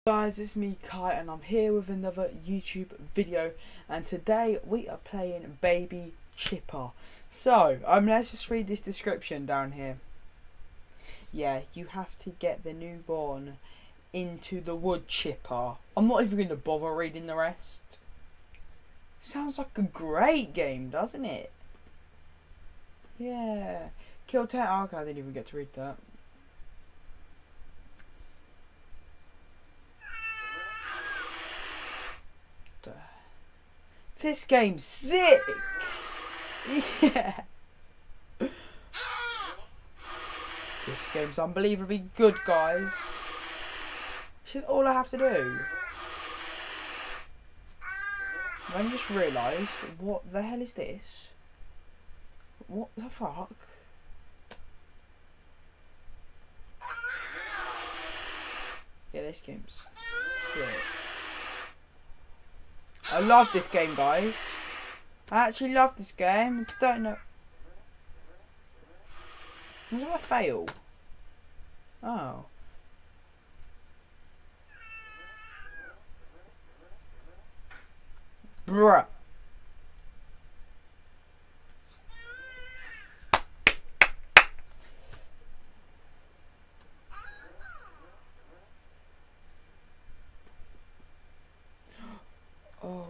Guys, it's me Kai and I'm here with another YouTube video, and today we are playing Baby Chipper. So, let's just read this description down here. Yeah, you have to get the newborn into the wood chipper. I'm not even going to bother reading the rest. Sounds like a great game, doesn't it? Yeah. Kill 10. Oh, okay, I didn't even get to read that. This game's sick! Yeah! This game's unbelievably good, guys. This is all I have to do. I just realised, what the hell is this? What the fuck? Yeah, this game's sick. I love this game, guys. I actually love this game. Don't know. Was that a fail? Oh. Bruh. Oh.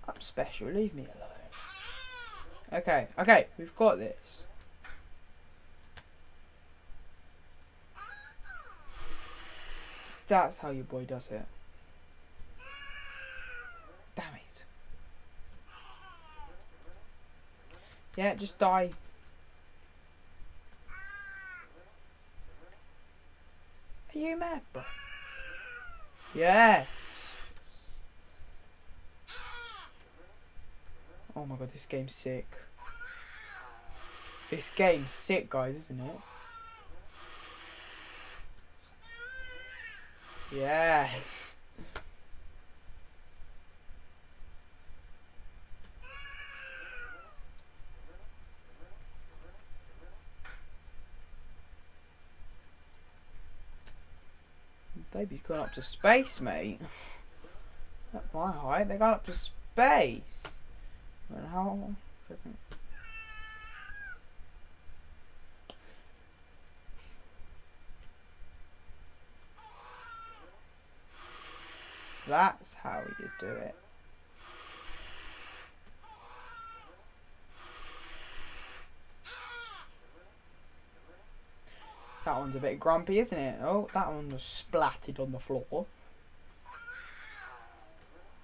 I'm special, leave me alone. Okay, we've got this. That's how your boy does it. Damn it. Yeah, just die. Are you mad, bro? Yes. Oh my god, this game's sick. This game's sick, guys, isn't it? Yes. Baby's gone up to space, mate. At my height, they're going up to space. And how? That's how you do it. That one's a bit grumpy, isn't it? Oh, that one was splatted on the floor.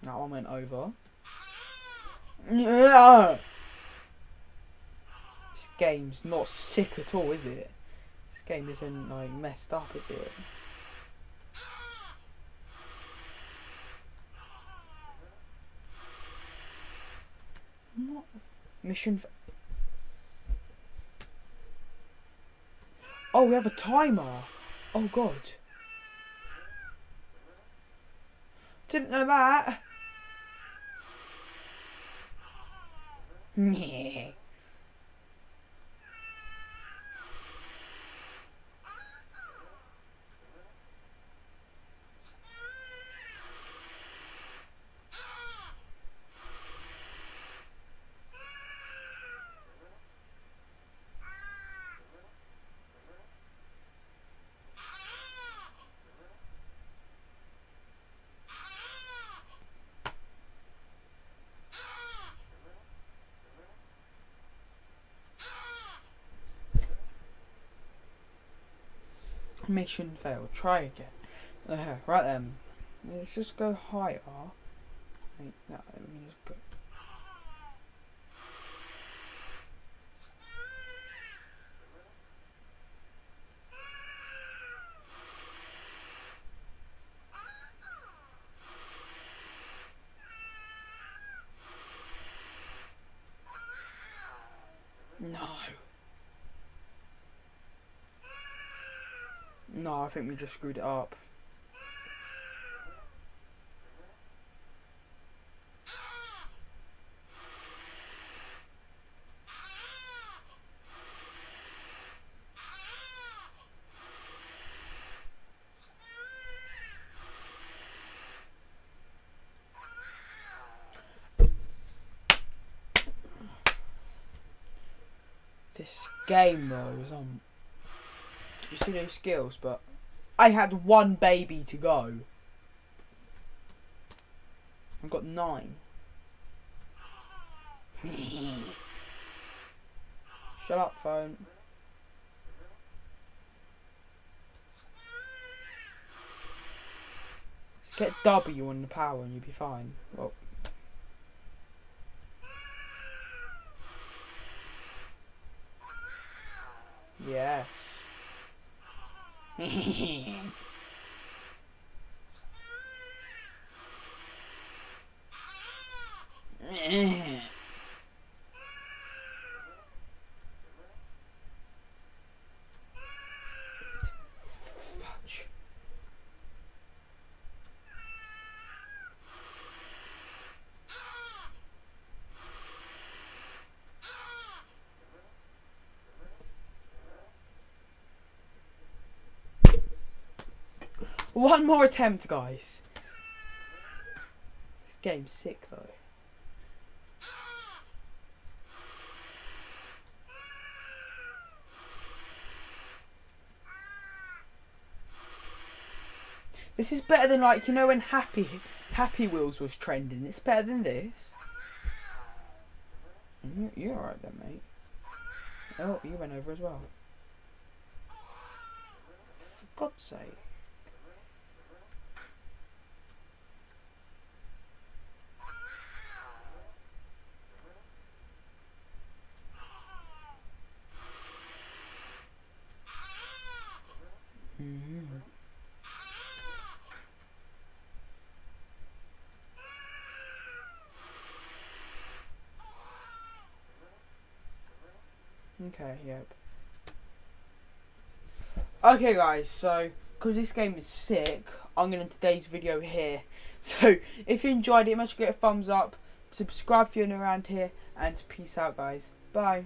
That one went over. Yeah. This game's not sick at all, is it? This game isn't like messed up, is it? What? Mission. Oh, we have a timer. Oh god. Didn't know that. Yeah. Mission failed. Try again. Right then. Let's just go higher. Wait, no, let me just go. No. No, I think we just screwed it up. This game though is on. You see those skills, but I had 1 baby to go. I've got 9. Shut up, phone. Just get W on the power and you'll be fine. Well. Yes. Fudge. One more attempt, guys. This game's sick though. This is better than, like, you know, when Happy Wheels was trending. It's better than this. You're alright then, mate. Oh, you went over as well. For God's sake. Okay, yep. Okay guys, so because this game is sick, I'm going to end today's video here. So if you enjoyed it, make sure you get a thumbs up, subscribe if you're new around here, and peace out guys. Bye.